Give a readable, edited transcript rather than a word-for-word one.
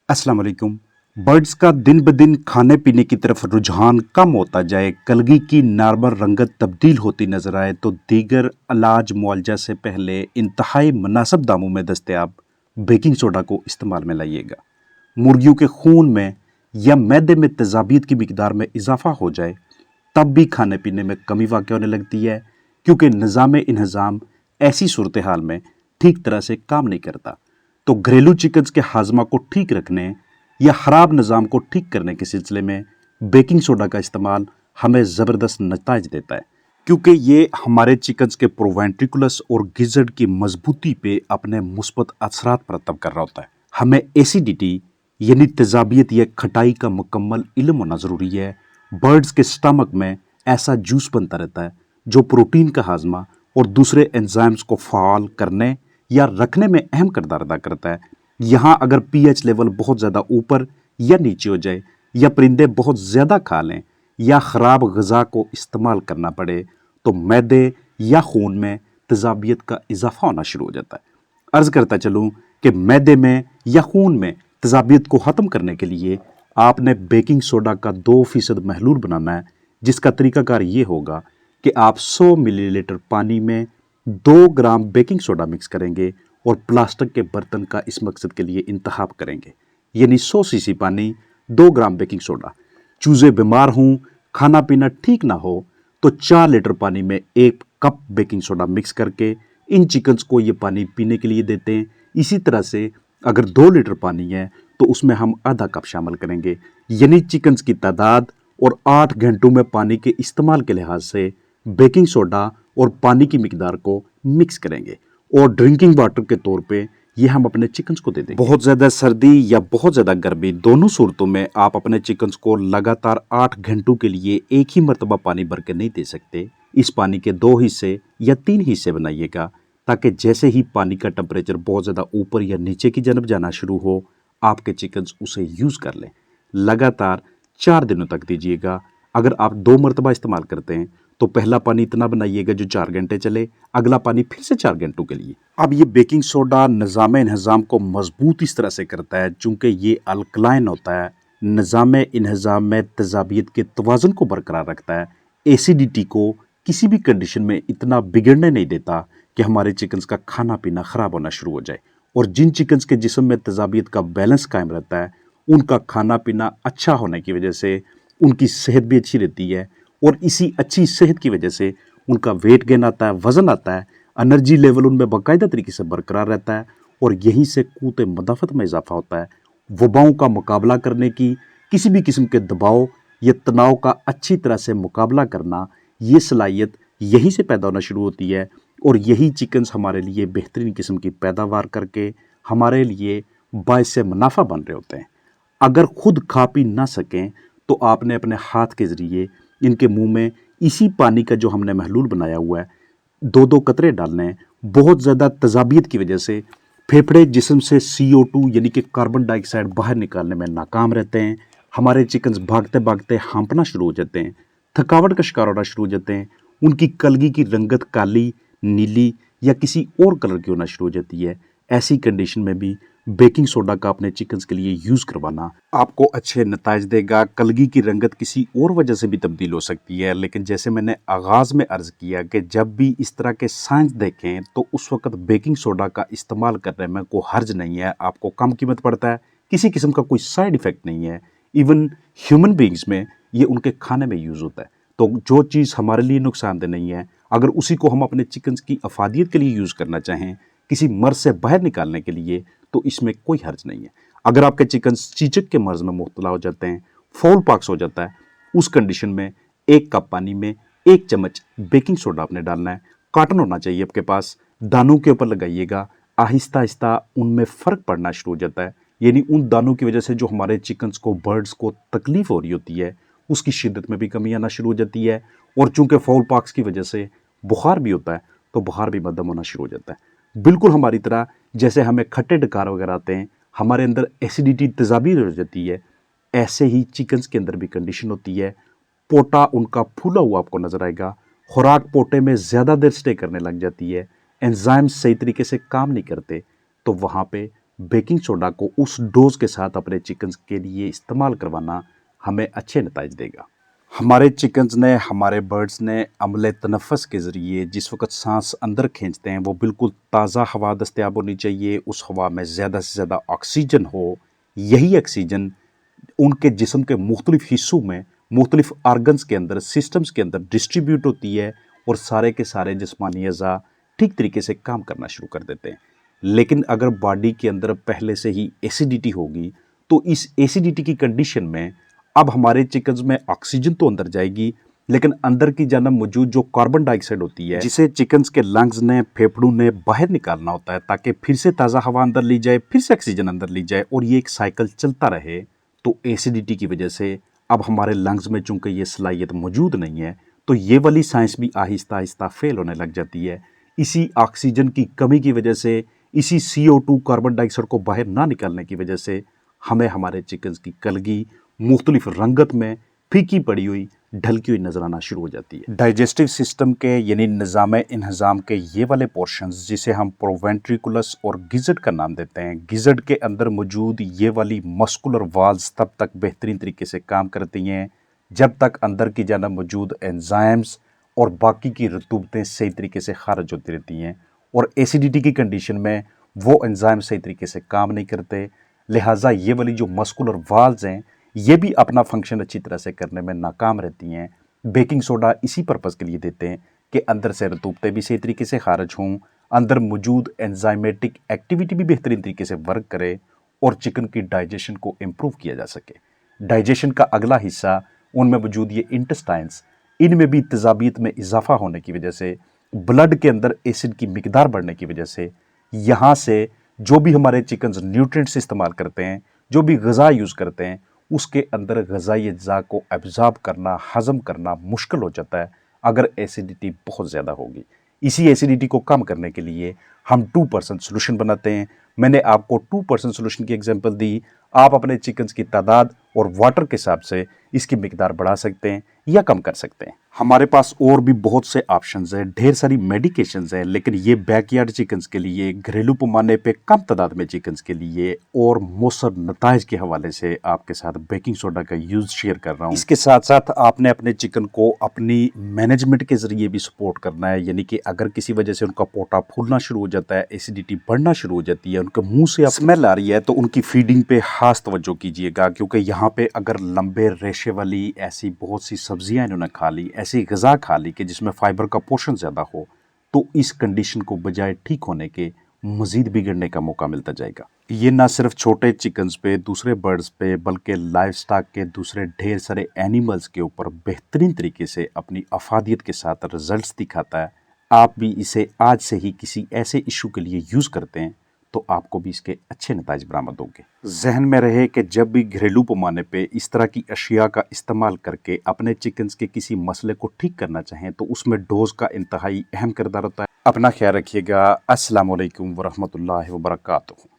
अस्सलाम वालेकुम। बर्ड्स का दिन ब दिन खाने पीने की तरफ रुझान कम होता जाए, कलगी की नॉर्मल रंगत तब्दील होती नजर आए तो दीगर इलाज मुआवजा से पहले इंतहाई मुनासिब दामों में दस्तयाब बेकिंग सोडा को इस्तेमाल में लाइएगा। मुर्गियों के खून में या मैदे में तेजाबियत की मिकदार में इजाफा हो जाए तब भी खाने पीने में कमी वाक़ होने लगती है, क्योंकि निज़ाम इंहज़ाम ऐसी सूरत हाल में ठीक तरह से काम नहीं करता। तो घरेलू चिकन्स के हाजमा को ठीक रखने या ख़राब निज़ाम को ठीक करने के सिलसिले में बेकिंग सोडा का इस्तेमाल हमें ज़बरदस्त नताइज देता है, क्योंकि ये हमारे चिकन्स के प्रोवेंट्रिकुलस और गिज़र्ड की मजबूती पे अपने मुस्बत असरात मरतब कर रहा होता है। हमें एसिडिटी यानी तेजाबियत या खटाई का मुकम्मल इल्म होना ज़रूरी है। बर्ड्स के स्टमक में ऐसा जूस बनता रहता है जो प्रोटीन का हाजमा और दूसरे एंजाइम्स को फ़ाल करने या रखने में अहम किरदार अदा करता है। यहाँ अगर पीएच लेवल बहुत ज़्यादा ऊपर या नीचे हो जाए या परिंदे बहुत ज़्यादा खा लें या ख़राब ग़िज़ा को इस्तेमाल करना पड़े तो मैदे या खून में तेजाबियत का इजाफा होना शुरू हो जाता है। अर्ज़ करता चलूँ कि मैदे में या खून में तेजाबियत को ख़त्म करने के लिए आपने बेकिंग सोडा का 2% महलूल बनाना है, जिसका तरीकाकार ये होगा कि आप 100 मिलीलीटर पानी में 2 ग्राम बेकिंग सोडा मिक्स करेंगे और प्लास्टिक के बर्तन का इस मकसद के लिए इंतखाब करेंगे, यानी 100 सीसी पानी 2 ग्राम बेकिंग सोडा। चूज़े बीमार हों, खाना पीना ठीक ना हो तो 4 लीटर पानी में 1 कप बेकिंग सोडा मिक्स करके इन चिकन्स को ये पानी पीने के लिए देते हैं। इसी तरह से अगर 2 लीटर पानी है तो उसमें हम आधा कप शामिल करेंगे, यानी चिकन्स की तादाद और 8 घंटों में पानी के इस्तेमाल के लिहाज से बेकिंग सोडा और पानी की मिकदार को मिक्स करेंगे और ड्रिंकिंग वाटर के तौर पे ये हम अपने चिकन्स को दे देंगे। बहुत ज़्यादा सर्दी या बहुत ज़्यादा गर्मी, दोनों सूरतों में आप अपने चिकन्स को लगातार 8 घंटों के लिए एक ही मरतबा पानी भर के नहीं दे सकते। इस पानी के 2 हिस्से या 3 हिस्से बनाइएगा, ताकि जैसे ही पानी का टेम्परेचर बहुत ज़्यादा ऊपर या नीचे की जानब जाना शुरू हो, आपके चिकन्स उसे यूज़ कर लें। लगातार 4 दिनों तक दीजिएगा। अगर आप 2 मरतबा इस्तेमाल करते हैं तो पहला पानी इतना बनाइएगा जो 4 घंटे चले, अगला पानी फिर से 4 घंटों के लिए। अब ये बेकिंग सोडा निज़ाम इंहज़ाम को मजबूत इस तरह से करता है, चूँकि ये अल्कलाइन होता है, निज़ाम इंहज़ाम में तेजाबियत के तवाज़ुन को बरकरार रखता है, एसिडिटी को किसी भी कंडीशन में इतना बिगड़ने नहीं देता कि हमारे चिकन्स का खाना पीना ख़राब होना शुरू हो जाए। और जिन चिकन्स के जिस्म में तेजाबियत का बैलेंस कायम रहता है, उनका खाना पीना अच्छा होने की वजह से उनकी सेहत भी अच्छी रहती है और इसी अच्छी सेहत की वजह से उनका वेट गेन आता है, वज़न आता है, एनर्जी लेवल उनमें बाकायदा तरीके से बरकरार रहता है और यहीं से क़ुव्वत मदाफ़त में इजाफा होता है। वबाओं का मुकाबला करने की, किसी भी किस्म के दबाव या तनाव का अच्छी तरह से मुकाबला करना, ये सलाहियत यहीं से पैदा होना शुरू होती है और यही चिकन्स हमारे लिए बेहतरीन किस्म की पैदावार करके हमारे लिए बाइस मुनाफा बन रहे होते हैं। अगर खुद खा पी ना सकें तो आपने अपने हाथ के ज़रिए इनके मुंह में इसी पानी का जो हमने महलूल बनाया हुआ है 2-2 कतरे डालने हैं। बहुत ज़्यादा तेजाबियत की वजह से फेफड़े जिस्म से CO2 यानी कि कार्बन डाइऑक्साइड बाहर निकालने में नाकाम रहते हैं। हमारे चिकन्स भागते भागते हाँफना शुरू हो जाते हैं, थकावट का शिकार होना शुरू हो जाते हैं, उनकी कलगी की रंगत काली, नीली या किसी और कलर की होना शुरू हो जाती है। ऐसी कंडीशन में भी बेकिंग सोडा का अपने चिकन्स के लिए यूज़ करवाना आपको अच्छे नताइज देगा। कलगी की रंगत किसी और वजह से भी तब्दील हो सकती है, लेकिन जैसे मैंने आगाज़ में अर्ज़ किया कि जब भी इस तरह के साइंस देखें तो उस वक़्त बेकिंग सोडा का इस्तेमाल करने में कोई हर्ज नहीं है। आपको कम कीमत पड़ता है, किसी किस्म का कोई साइड इफ़ेक्ट नहीं है। इवन ह्यूमन बीइंग्स में ये उनके खाने में यूज़ होता है। तो जो चीज़ हमारे लिए नुकसानदेह नहीं है, अगर उसी को हम अपने चिकन्स की अफादियत के लिए यूज़ करना चाहें, किसी मर्ज़ से बाहर निकालने के लिए, तो इसमें कोई हर्ज नहीं है। अगर आपके चिकन्स चीचक के मर्ज़ में मुब्तला हो जाते हैं, फाउल पॉक्स हो जाता है, उस कंडीशन में 1 कप पानी में 1 चम्मच बेकिंग सोडा आपने डालना है। कॉटन होना चाहिए आपके पास, दानों के ऊपर लगाइएगा। आहिस्ता आहिस्ता उनमें फ़र्क पड़ना शुरू हो जाता है, यानी उन दानों की वजह से जो हमारे चिकन्स को, बर्ड्स को तकलीफ़ हो रही होती है, उसकी शिद्दत में भी कमी आना शुरू हो जाती है। और चूँकि फाउल पॉक्स की वजह से बुखार भी होता है, तो बुखार भी मध्यम होना शुरू हो जाता है। बिल्कुल हमारी तरह जैसे हमें खट्टे डकार वगैरह आते हैं, हमारे अंदर एसिडिटी तेजाबी हो जाती है, ऐसे ही चिकन्स के अंदर भी कंडीशन होती है। पोटा उनका फूला हुआ आपको नज़र आएगा, खुराक पोटे में ज़्यादा देर स्टे करने लग जाती है, एंजाइम्स सही तरीके से काम नहीं करते, तो वहाँ पे बेकिंग सोडा को उस डोज के साथ अपने चिकन्स के लिए इस्तेमाल करवाना हमें अच्छे नतीजे देगा। हमारे चिकन्स ने, हमारे बर्ड्स ने अमले तनफ़्फ़ुस के ज़रिए जिस वक्त सांस अंदर खींचते हैं वो बिल्कुल ताज़ा हवा दस्तयाब होनी चाहिए, उस हवा में ज़्यादा से ज़्यादा ऑक्सीजन हो। यही ऑक्सीजन उनके जिस्म के मुख्तलिफ हिस्सों में, मुख्तलिफ आर्गन्स के अंदर, सिस्टम्स के अंदर डिस्ट्रीब्यूट होती है और सारे के सारे जिस्मानी अज़ा ठीक तरीके से काम करना शुरू कर देते हैं। लेकिन अगर बॉडी के अंदर पहले से ही एसिडिटी होगी तो इस एसिडिटी की कंडीशन में अब हमारे चिकन्स में ऑक्सीजन तो अंदर जाएगी, लेकिन अंदर की जानब मौजूद जो कार्बन डाइऑक्साइड होती है जिसे चिकन्स के लंग्स ने, फेफड़ों ने बाहर निकालना होता है ताकि फिर से ताज़ा हवा अंदर ली जाए, फिर से ऑक्सीजन अंदर ली जाए और ये एक साइकिल चलता रहे। तो एसिडिटी की वजह से अब हमारे लंग्स में चूंकि ये सलाहियत मौजूद नहीं है तो ये वाली साइंस भी आहिस्ता आहिस्ता फेल होने लग जाती है। इसी ऑक्सीजन की कमी की वजह से, इसी CO2 कार्बन डाइऑक्साइड को बाहर ना निकालने की वजह से हमें हमारे चिकन्स की कलगी मुख्तलिफ रंगत में फीकी पड़ी हुई, ढलकी हुई नजर आना शुरू हो जाती है। डाइजेस्टिव सिस्टम के यानी निज़ाम इंहज़ाम के ये वाले पोर्शंस जिसे हम प्रोवेंट्रिकुलस और गिज़र्ड का नाम देते हैं, गिज़र्ड के अंदर मौजूद ये वाली मस्कुलर वाल्स तब तक बेहतरीन तरीके से काम करती हैं जब तक अंदर की जानब मौजूद एंजाइम्स और बाकी की रतूबतें सही तरीके से खारिज होती रहती हैं। और एसिडिटी की कंडीशन में वो एंजाइम सही तरीके से काम नहीं करते, लिहाजा ये वाली जो मस्कुलर वाल्स हैं ये भी अपना फंक्शन अच्छी तरह से करने में नाकाम रहती हैं। बेकिंग सोडा इसी पर्पज़ के लिए देते हैं कि अंदर से रतूबतें भी सही तरीके से खारिज हों, अंदर मौजूद एंजाइमेटिक एक्टिविटी भी बेहतरीन तरीके से वर्क करे और चिकन की डाइजेशन को इम्प्रूव किया जा सके। डाइजेशन का अगला हिस्सा उनमें मौजूद ये इंटेस्टाइन्स, इनमें भी तेज़ाबियत में इजाफा होने की वजह से, ब्लड के अंदर एसिड की मिकदार बढ़ने की वजह से यहाँ से जो भी हमारे चिकन्स न्यूट्रिएंट्स इस्तेमाल करते हैं, जो भी ग़िज़ा यूज़ करते हैं, उसके अंदर ग़िज़ाई अज्जा को एब्ज़ॉर्ब करना, हज़म करना मुश्किल हो जाता है अगर एसिडिटी बहुत ज़्यादा होगी। इसी एसिडिटी को कम करने के लिए हम 2% सोल्यूशन बनाते हैं। मैंने आपको 2% सोल्यूशन की एग्जांपल दी। आप अपने चिकन्स की तादाद और वाटर के हिसाब से इसकी मिकदार बढ़ा सकते हैं या कम कर सकते हैं। हमारे पास और भी बहुत से ऑप्शंस हैं, ढेर सारी मेडिकेशंस हैं, लेकिन ये बैकयार्ड चिकन्स के लिए, घरेलू पैमाने पे कम तादाद में चिकन्स के लिए और मौसर नताइज के हवाले से आपके साथ बेकिंग सोडा का यूज़ शेयर कर रहा हूँ। इसके साथ साथ आपने अपने चिकन को अपनी मैनेजमेंट के ज़रिए भी सपोर्ट करना है, यानी कि अगर किसी वजह से उनका पोटा फूलना शुरू हो जाता है, एसिडिटी बढ़ना शुरू हो जाती है, उनके मुँह से स्मेल आ रही है, तो उनकी फीडिंग पे खास तवज्जो कीजिएगा, क्योंकि यहाँ पे अगर लंबे रेशे वाली ऐसी बहुत सी सब्जियां इन्होंने खा ली, ऐसी ग़िज़ा खा ली कि जिसमें फाइबर का पोर्शन ज़्यादा हो, तो इस कंडीशन को बजाय ठीक होने के मज़ीद बिगड़ने का मौका मिलता जाएगा। ये ना सिर्फ छोटे चिकन्स पे, दूसरे बर्ड्स पे, बल्कि लाइव स्टॉक के दूसरे ढेर सारे एनिमल्स के ऊपर बेहतरीन तरीके से अपनी अफादियत के साथ रिजल्ट्स दिखाता है। आप भी इसे आज से ही किसी ऐसे इशू के लिए यूज़ करते हैं तो आपको भी इसके अच्छे नताइज बरामद होंगे। जहन में रहे कि जब भी घरेलू पैमाने पे इस तरह की अशिया का इस्तेमाल करके अपने चिकन्स के किसी मसले को ठीक करना चाहें तो उसमें डोज का इंतहाई अहम किरदार होता है। अपना ख्याल रखिएगा। अस्सलाम वालेकुम वरहमतुल्लाहि वबरकातुहू।